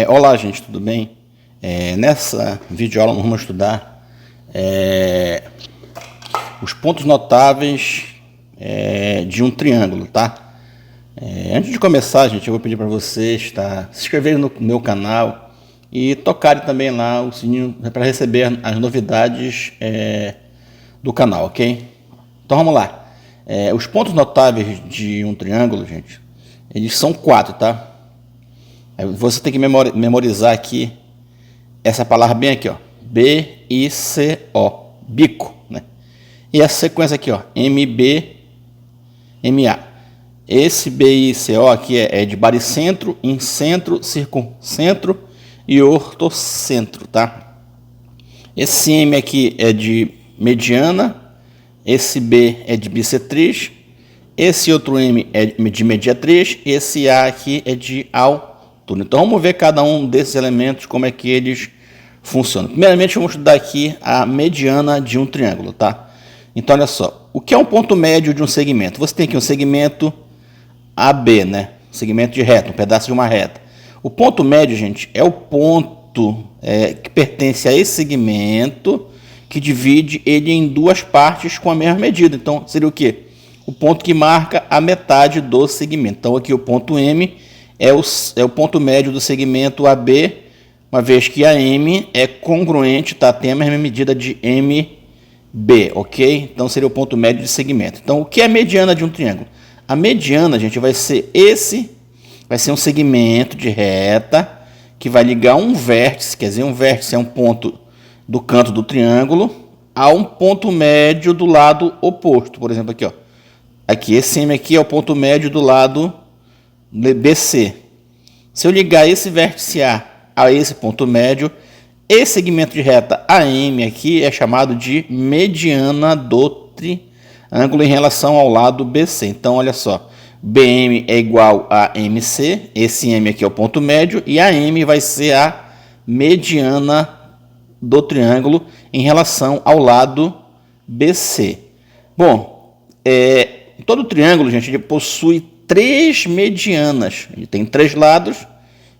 Olá, gente, tudo bem? Nessa videoaula nós vamos estudar os pontos notáveis de um triângulo, tá? Antes de começar, gente, eu vou pedir para vocês se inscreverem no meu canal e tocarem também lá o sininho para receber as novidades do canal, ok? Então vamos lá. Os pontos notáveis de um triângulo, gente, eles são 4, tá? Você tem que memorizar aqui essa palavra bem aqui, ó, B-I-C-O, bico, né? E essa sequência aqui, ó, M-B, M-A. Esse B-I-C-O aqui é de baricentro, incentro, circuncentro e ortocentro, tá? Esse M aqui é de mediana, esse B é de bissetriz, esse outro M é de mediatriz, esse A aqui é de altura. Então vamos ver cada um desses elementos, como é que eles funcionam. Primeiramente vamos estudar aqui a mediana de um triângulo, tá? Então olha só, o que é um ponto médio de um segmento? Você tem aqui um segmento AB, né? Segmento de reta, um pedaço de uma reta. O ponto médio, gente, é o ponto que pertence a esse segmento que divide ele em duas partes com a mesma medida. Então seria o quê? O ponto que marca a metade do segmento. Então aqui o ponto M é o ponto médio do segmento AB, uma vez que a M é congruente, tá? Tem a mesma medida de MB, ok? Então seria o ponto médio de segmento. Então o que é a mediana de um triângulo? A mediana, gente, vai ser um segmento de reta que vai ligar um vértice, quer dizer, um vértice é um ponto do canto do triângulo, a um ponto médio do lado oposto. Por exemplo, aqui, ó. Aqui, esse M aqui é o ponto médio do lado BC. Se eu ligar esse vértice A a esse ponto médio, esse segmento de reta AM aqui é chamado de mediana do triângulo em relação ao lado BC. Então, olha só, BM é igual a MC, esse M aqui é o ponto médio, e a M vai ser a mediana do triângulo em relação ao lado BC. Bom, todo triângulo, gente, ele possui três medianas. Ele tem três lados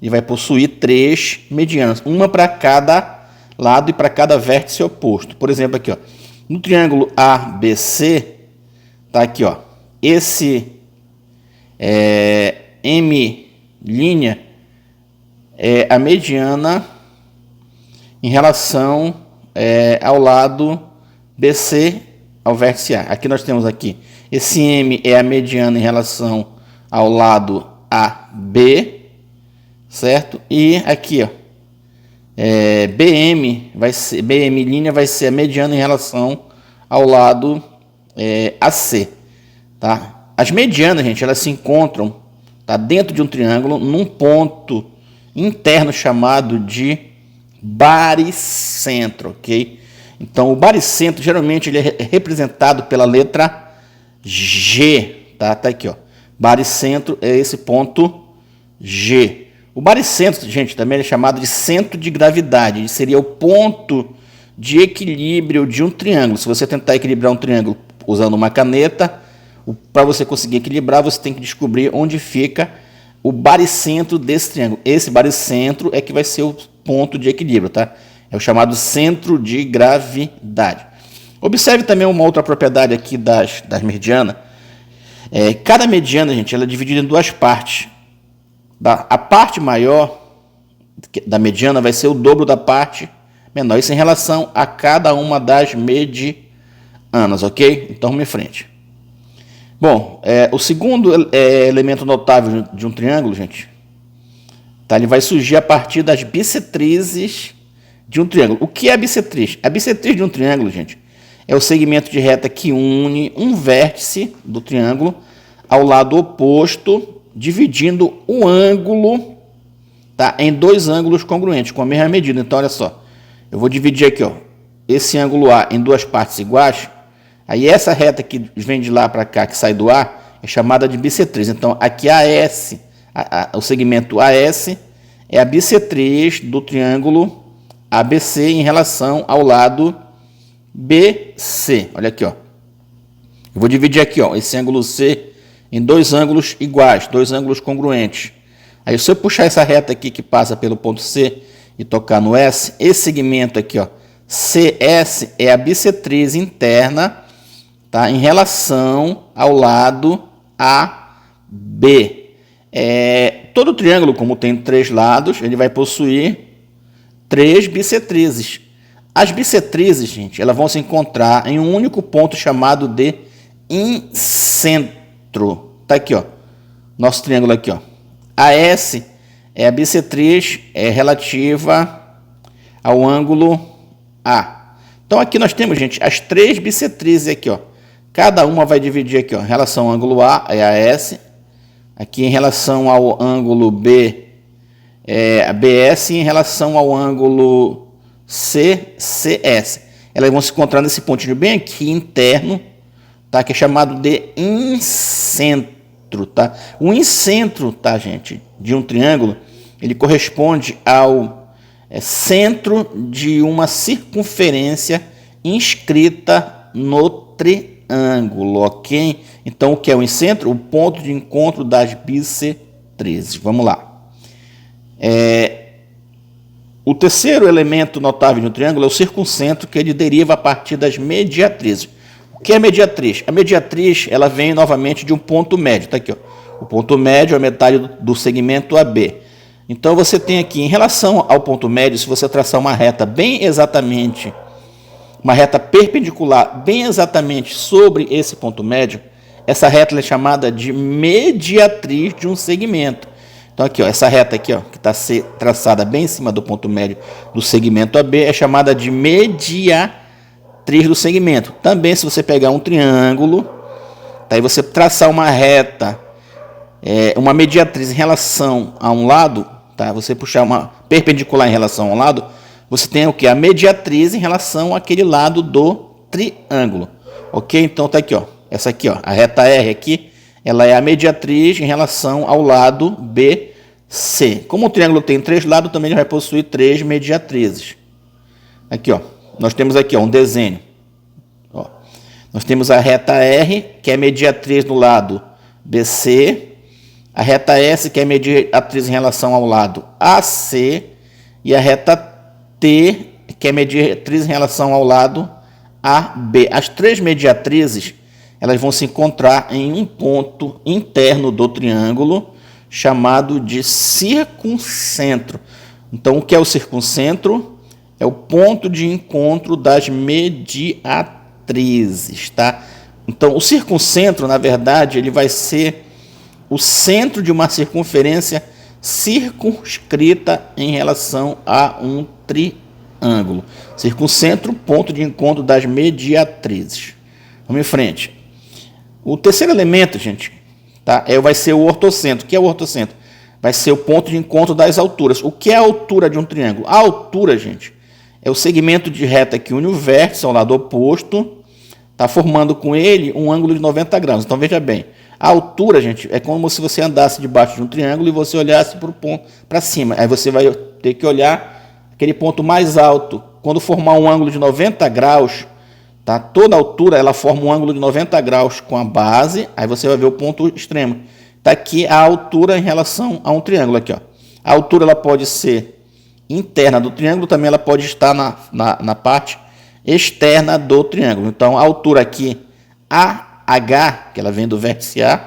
e vai possuir três medianas, uma para cada lado e para cada vértice oposto. Por exemplo, aqui, ó, no triângulo ABC, tá aqui, ó, esse M' é a mediana em relação ao lado BC ao vértice A. Aqui nós temos aqui, esse M é a mediana em relação ao lado AB, certo? E aqui, ó, BM vai ser a mediana em relação ao lado AC, tá? As medianas, gente, elas se encontram, tá, dentro de um triângulo num ponto interno chamado de baricentro, ok? Então o baricentro geralmente ele é representado pela letra G, tá? Tá aqui, ó. Baricentro é esse ponto G. O baricentro, gente, também é chamado de centro de gravidade. Ele seria o ponto de equilíbrio de um triângulo. Se você tentar equilibrar um triângulo usando uma caneta, para você conseguir equilibrar, você tem que descobrir onde fica o baricentro desse triângulo. Esse baricentro é que vai ser o ponto de equilíbrio, tá? É o chamado centro de gravidade. Observe também uma outra propriedade aqui das medianas. Cada mediana, gente, ela é dividida em duas partes. A parte maior da mediana vai ser o dobro da parte menor. Isso em relação a cada uma das medianas, ok? Então vamos em frente. Bom, o segundo elemento notável de um triângulo, gente, tá, ele vai surgir a partir das bissetrizes de um triângulo. O que é a bissetriz? A bissetriz de um triângulo, gente, é o segmento de reta que une um vértice do triângulo ao lado oposto, dividindo o ângulo, tá, em dois ângulos congruentes, com a mesma medida. Então, olha só, eu vou dividir aqui, ó, esse ângulo A em duas partes iguais. Aí essa reta que vem de lá para cá, que sai do A, é chamada de bissetriz. Então, aqui AS, o segmento AS é a bissetriz do triângulo ABC em relação ao lado BC. Olha aqui, ó. Eu vou dividir aqui, ó, esse ângulo C em dois ângulos iguais, dois ângulos congruentes. Aí se eu puxar essa reta aqui que passa pelo ponto C e tocar no S, esse segmento aqui, ó, CS é a bissetriz interna, tá, em relação ao lado AB. Todo triângulo, como tem 3 lados, ele vai possuir 3 bissetrizes. As bissetrizes, gente, elas vão se encontrar em um único ponto chamado de incentro. Tá aqui, ó, nosso triângulo aqui, ó. AS é a bissetriz relativa ao ângulo A. Então aqui nós temos, gente, as 3 bissetrizes aqui, ó. Cada uma vai dividir aqui, ó, em relação ao ângulo A é a S, aqui em relação ao ângulo B é a BS, e em relação ao ângulo C, CS. Elas vão se encontrar nesse pontinho bem aqui interno, tá, que é chamado de incentro, tá? O incentro, tá, gente, de um triângulo, ele corresponde ao centro de uma circunferência inscrita no triângulo, ok? Então, o que é o incentro? O ponto de encontro das bissetrizes. Vamos lá. O terceiro elemento notável de um triângulo é o circuncentro, que ele deriva a partir das mediatrizes. O que é mediatriz? A mediatriz, ela vem novamente de um ponto médio. Tá aqui, ó. O ponto médio é a metade do segmento AB. Então, você tem aqui, em relação ao ponto médio, se você traçar uma reta bem exatamente, uma reta perpendicular bem exatamente sobre esse ponto médio, essa reta é chamada de mediatriz de um segmento. Então, aqui, ó, essa reta aqui, ó, que está traçada bem em cima do ponto médio do segmento AB, é chamada de mediatriz do segmento. Também, se você pegar um triângulo, tá, e você traçar uma reta, uma mediatriz em relação a um lado, tá, você puxar uma perpendicular em relação a um lado, você tem o que? A mediatriz em relação àquele lado do triângulo. Ok? Então, tá aqui, ó, essa aqui, ó, a reta R aqui, ela é a mediatriz em relação ao lado BC. Como o triângulo tem 3 lados, também ele vai possuir 3 mediatrizes. Aqui, ó, nós temos aqui, ó, um desenho. Ó, nós temos a reta R, que é mediatriz no lado BC, a reta S, que é mediatriz em relação ao lado AC, e a reta T, que é mediatriz em relação ao lado AB. As 3 mediatrizes, elas vão se encontrar em um ponto interno do triângulo chamado de circuncentro. Então, o que é o circuncentro? É o ponto de encontro das mediatrizes, tá? Então, o circuncentro, na verdade, ele vai ser o centro de uma circunferência circunscrita em relação a um triângulo. Circuncentro, ponto de encontro das mediatrizes. Vamos em frente. O terceiro elemento, gente, tá, vai ser o ortocentro. O que é o ortocentro? Vai ser o ponto de encontro das alturas. O que é a altura de um triângulo? A altura, gente, é o segmento de reta que une o vértice ao lado oposto, tá, formando com ele um ângulo de 90 graus. Então, veja bem, a altura, gente, é como se você andasse debaixo de um triângulo e você olhasse para cima. Aí você vai ter que olhar aquele ponto mais alto. Quando formar um ângulo de 90 graus, tá? Toda altura ela forma um ângulo de 90 graus com a base, aí você vai ver o ponto extremo. Está aqui a altura em relação a um triângulo. Aqui, ó. A altura ela pode ser interna do triângulo, também ela pode estar na parte externa do triângulo. Então, a altura aqui, AH, que ela vem do vértice A,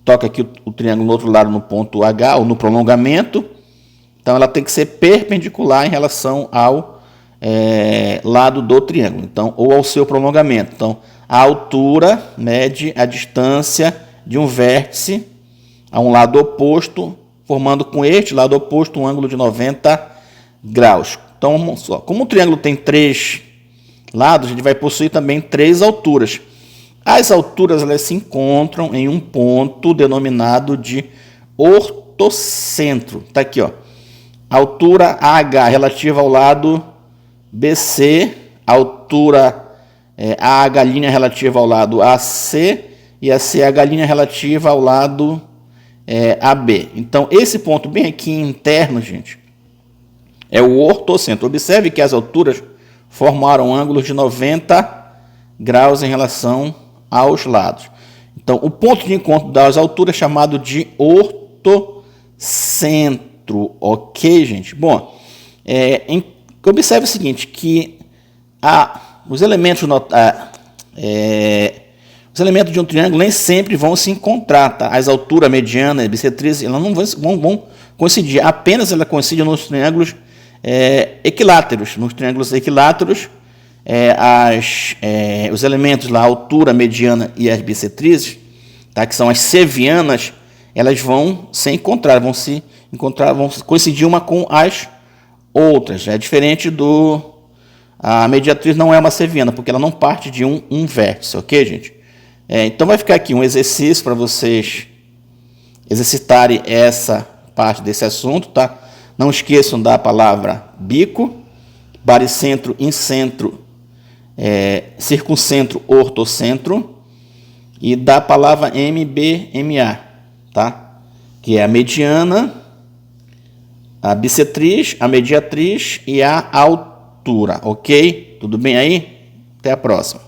toca aqui o triângulo no outro lado no ponto H, ou no prolongamento. Então, ela tem que ser perpendicular em relação ao lado do triângulo, então, ou ao seu prolongamento. Então, a altura mede a distância de um vértice a um lado oposto, formando com este lado oposto um ângulo de 90 graus. Então, vamos só. Como o triângulo tem 3 lados, ele vai possuir também 3 alturas. As alturas elas se encontram em um ponto denominado de ortocentro. Está aqui, ó. A altura AH relativa ao lado BC, a altura AH' relativa ao lado AC e a CH' relativa ao lado AB. Então, esse ponto bem aqui interno, gente, é o ortocentro. Observe que as alturas formaram ângulos de 90 graus em relação aos lados. Então, o ponto de encontro das alturas é chamado de ortocentro. centro, ok, gente? Bom, observe o seguinte, que os elementos de um triângulo nem sempre vão se encontrar, tá? As alturas medianas e bissetrizes, elas não vão coincidir, apenas ela coincide nos triângulos equiláteros. Nos triângulos equiláteros, os elementos lá, a altura mediana e as bissetrizes, tá? Que são as sevianas, elas vão se encontrar, vão coincidir uma com as outras. É diferente a mediatriz não é uma seviana, porque ela não parte de um vértice, ok, gente? Então vai ficar aqui um exercício para vocês exercitarem essa parte desse assunto, tá? Não esqueçam da palavra bico, baricentro, incentro, circuncentro, ortocentro, e da palavra MBMA, tá? Que é a mediana, a bissetriz, a mediatriz e a altura, ok? Tudo bem aí? Até a próxima.